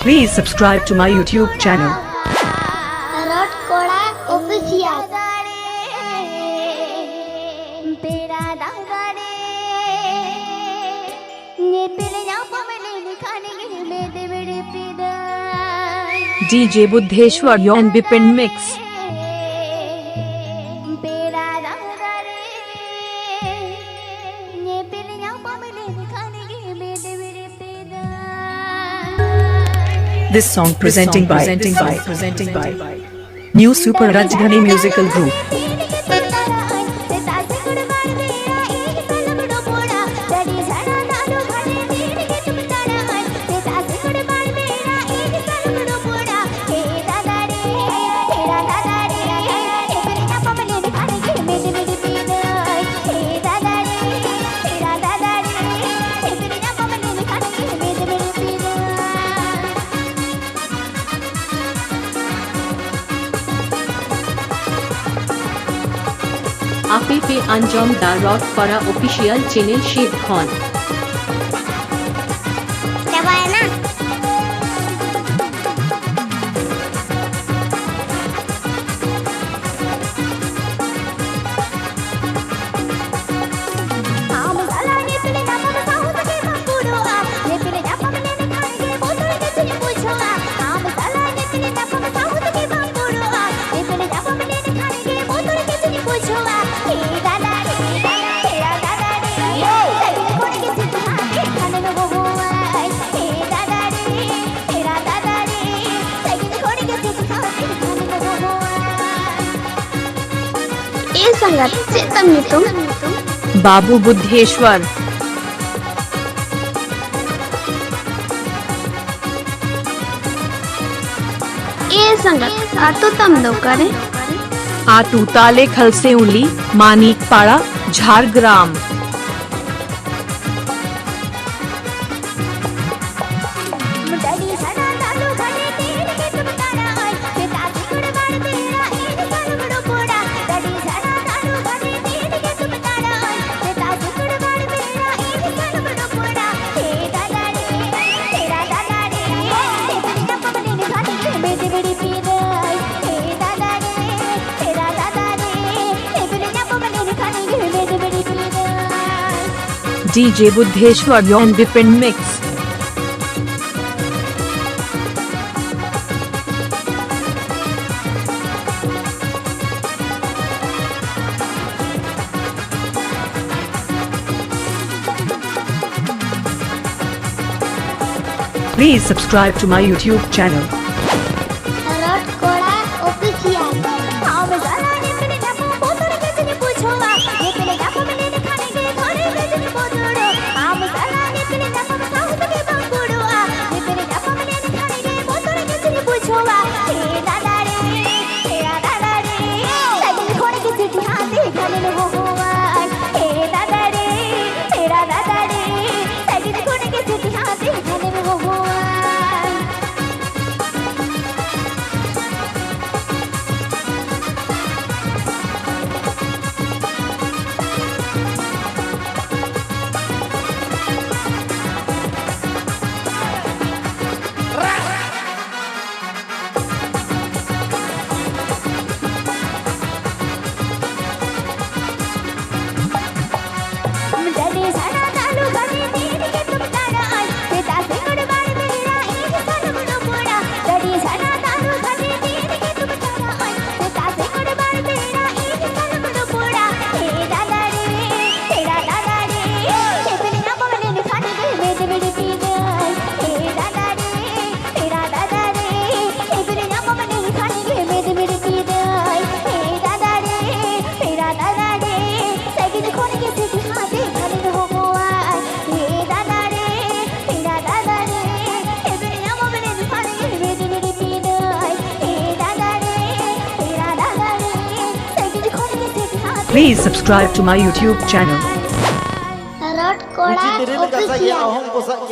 Please subscribe to my YouTube channel. KORA official. DJ Buddheshwar and Bipin Mix. This song presenting by New Super Rajdhani Musical Group. আপনি pay Anjum দা rock করা official channel 𝐤𝐵𝐻 संगत चेतन तुम बाबू बुद्धेश्वर संगत आतु तम दो करे आतु ताले खलसे उली मानिक पाड़ा Jhargram DJ Buddheshwar and Bipin Mix. Please subscribe to my YouTube channel. KORA official. Please subscribe to my YouTube channel. KORA official.